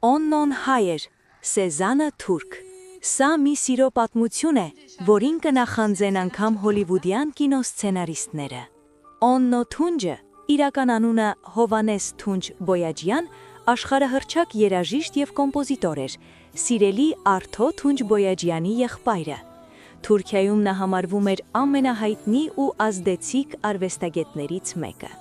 Օննոն հայեր, Սեզանը թուրք։ Սա մի սիրո պատմություն է, որին կնախանձեն անգամ հոլիվուդյան կինոսցենարիստները։ Օննո Թունջը, իրական անունը Հովանես Թունջ Բոյաջյան, աշխարհահռչակ երաժիշտ և կոմպոզիտոր էր, սիրելի Արթո Թունջ Բոյաջյանի եղբայրը։ Թուրքիայում նա համարվում էր ամենահայտնի ու ազդեցիկ արվեստագետներից մեկը։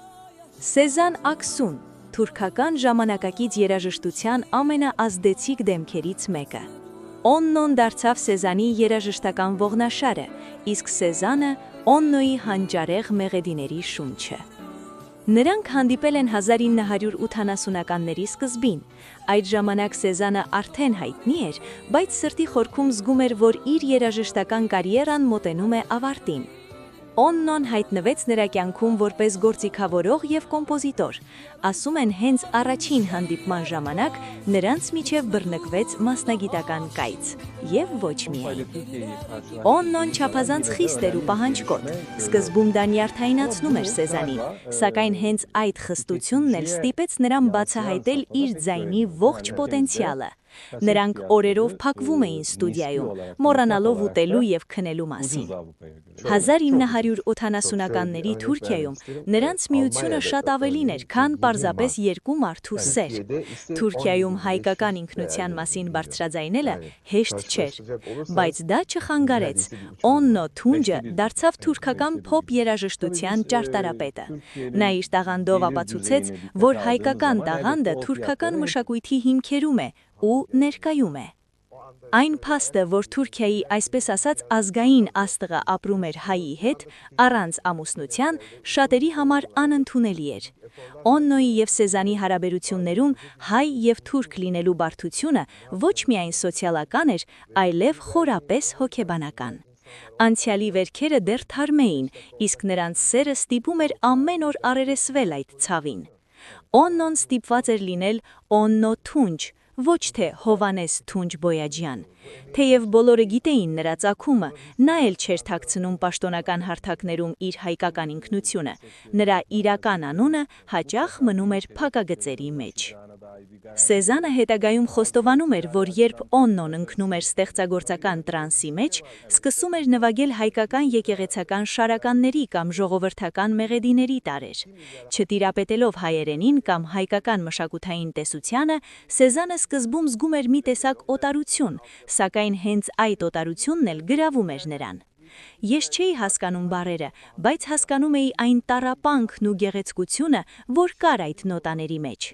Սեզան Աքսուն, թուրքական ժամանակակից երաժշտության ամենաազդեցիկ դեմքերից մեկը։ Օննոն դարձավ Սեզանի երաժշտական ողնաշարը, իսկ Սեզանը Օննոյի հանճարեղ մեղեդիների շունչը։ Նրանք հանդիպել են 1980-ականների սկզբին։ Այդ ժամանակ Սեզանը արդեն հայտնի էր, բայց սրտի խորքում զգում էր, որ իր երաժշտական կարիերան մոտենում է ավարտին։ Օննոն հայտնվեց նրա կյանքում որպես գործիքավորող և կոմպոզիտոր։ Ասում են, հենց առաջին հանդիպման ժամանակ նրանց միջև բռնկվեց մասնագիտական կայծ։ Եվ ոչ միայն։ Օննոն չափազանց խիստ էր ու պահանջկոտ։ Սկզբում դա նյարդայնացնում էր Սեզանին, սակայն հենց այդ խստությունն էլ ստիպեց նրան բացահայտել իր ձայնի ողջ պոտենցիալը։ Նրանք օրերով փակվում էին ստուդիայում, մոռանալով ուտելու և քնելու մասին։ 1980-ականների Թուրքիայում նրանց միությունը շատ ավելին էր, քան պարզապես երկու մարդու սեր։ Թուրքիայում հայկական ինքնության մասին բարձրաձայնելը հեշտ չէր, բայց դա չխանգարեց։ Օննո Թունջը դարձավ թուրքական փոփ երաժշտության ճարտարապետը։ Նա իր տաղանդով ապացուցեց, որ հայկական տաղանդը թուրքական մշակույթի հիմքերում է ու ներկայում է։ Այն փաստը, որ Թուրքիայի այսպես ասած ազգային աստղը ապրում էր հայի հետ, առանց ամուսնության, շատերի համար անընդունելի էր։ Օննոյի և Սեզանի հարաբերություններում հայ և թուրք լինելու բարդությունը ոչ միայն սոցիալական էր, այլև խորապես հոգեբանական։ Անցյալի վերքերը դեռ թարմ էին, իսկ նրանց սերը ստիպում էր ամեն օր առերեսվել այդ ցավին։ Օննոն ստիպված էր լինել Օննո Թունջ, ոչ թե Հովանես Թունջ Բոյաջյան։ Թեև բոլորը գիտեին նրա ծագումը, նա էլ չէր թաքցնում պաշտոնական հարթակներում իր հայկական ինքնությունը։ Նրա իրական անունը հաճախ մնում էր փակագծերի մեջ։ Սեզանը հետագայում խոստովանում էր, որ երբ Օննոն ընկնում էր ստեղծագործական տրանսի մեջ, սկսում էր նվագել հայկական եկեղեցական շարականների կամ ժողովրդական մեղեդիների տարրեր։ Չտիրապետելով հայերենին կամ հայկական մշակութային տեսությանը, Սեզանը սկզբում զգում էր մի տեսակ օտարություն, սակայն հենց այդ օտարությունն էլ գրավում էր նրան։ Ես չէի հասկանում բառերը, բայց հասկանում էի այն տառապանքն ու գեղեցկությունը, որ կար այդ նոտաների մեջ։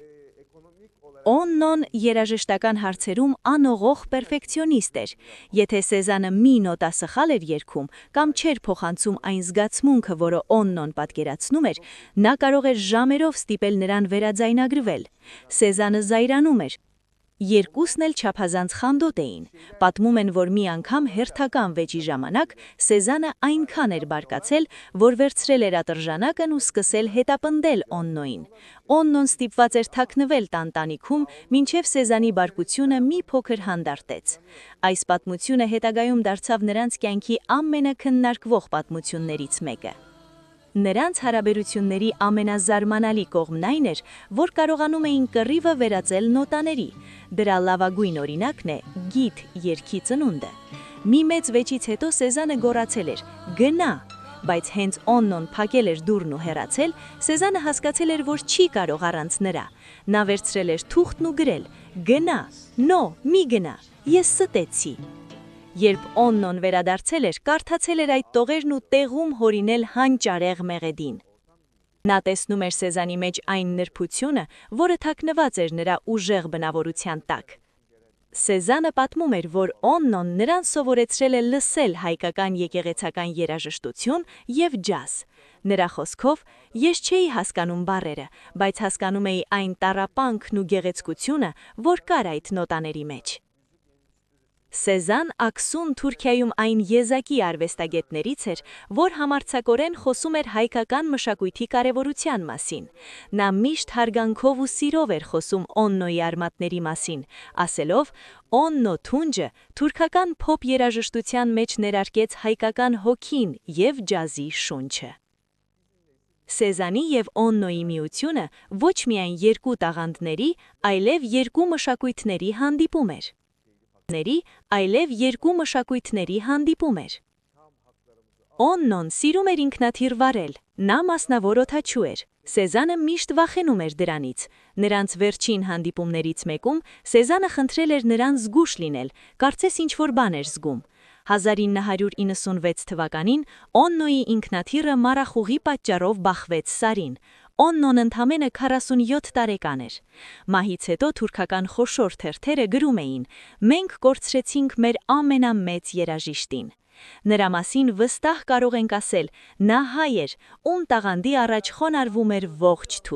Օննոն երաժշտական հարցերում անողող պերֆեկցիոնիստ էր։ Եթե Սեզանը մի նոտա սխալ էր երգում կամ չէր փոխանցում այն զգացմունքը, որը Օննոն պատկերացնում էր, նա կարող էր ժամերով ստիպել նրան վերաձայնագրվել։ Սեզանը զայրանում էր։ Երկուսն էլ չափազանց խանդոտ էին։ Պատմում են, որ մի անգամ հերթական վեճի ժամանակ Սեզանը այնքան էր բարկացել, որ վերցրել էր ատրժանակն ու սկսել հետապնդել Օննոյին։ Օննոն ստիպված էր թաքնվել տանտանիքում, մինչև Սեզանի բարկությունը մի փոքր հանդարտեց։ Այս պատմությունը հետագայում դարձավ նրանց կյանքի ամենաքննարկվող պատմություններից մեկը։ Նրանց հարաբերությունների ամենազարմանալի կողմն այն էր, որ կարողանում էին կռիվը վերածել նոտաների։ Դրա լավագույն օրինակն է գիթ երգի ծնունդը։ Մի մեծ վեճից հետո Սեզանը գոռացել էր. «Գնա», բայց հենց Օննոն փակել էր դուռն ու հեռացել, Սեզանը հասկացել էր, որ չի կարող առանց նրա։ Նա վերցրել էր թուղթն ու գրել. «Գնա, նո, մի գնա, ես ստեցի»։ Երբ Օննոն վերադարձել էր, կարդացել էր այդ տողերն ու տեղում հորինել հանճարեղ մեղեդին։ Նա տեսնում էր Սեզանի մեջ այն նրբությունը, որը թաքնված էր նրա ուժեղ բնավորության տակ։ Սեզանը պատմում էր, որ Օննոն նրան սովորեցրել է լսել հայկական եկեղեցական երաժշտություն և ջազ։ Նրա խոսքով, ես չէի հասկանում բառերը, բայց հասկանում էի այն տառապանքն ու գեղեցկությունը, որ կար այդ նոտաների մեջ։ Սեզան Աքսուն Թուրքիայում այն եզակի արվեստագետներից էր, որ համարձակորեն խոսում էր հայկական մշակույթի կարևորության մասին։ Նա միշտ հարգանքով ու սիրով էր խոսում Օննոյի արմատների մասին, ասելով. «Օննո Թունջը թուրքական փոփ երաժշտության մեջ ներարկեց հայկական հոգին և ջազի շունչը»։ Սեզանի և Օննոյի միությունը ոչ միայն երկու տաղանդների, այլև երկու մշակույթների հանդիպում էր։ Օննոն սիրում էր ինքնաթիռ վարել, նա մասնավոր օդաչու էր, Սեզանը միշտ վախենում էր դրանից, նրանց վերջին հանդիպումներից մեկում Սեզանը խնդրել էր նրան զգույշ լինել, կարծես ինչ-որ բան էր զգում։ 1996 թվականին Օննոյի ինքնաթիռը մառախուղի պատճառով բախվեց Սարին։ Օննոն ընդամենը 47 տարեկան էր։ Մահից հետո թուրքական խոշոր թերթերը գրում էին. «Մենք կորցրեցինք մեր ամենամեծ երաժիշտին»։ Նրա մասին վստահ կարող ենք ասել, նա հայ էր, ում տաղանդի առաջ խոնարհվում էր ողջ Թուրքիան։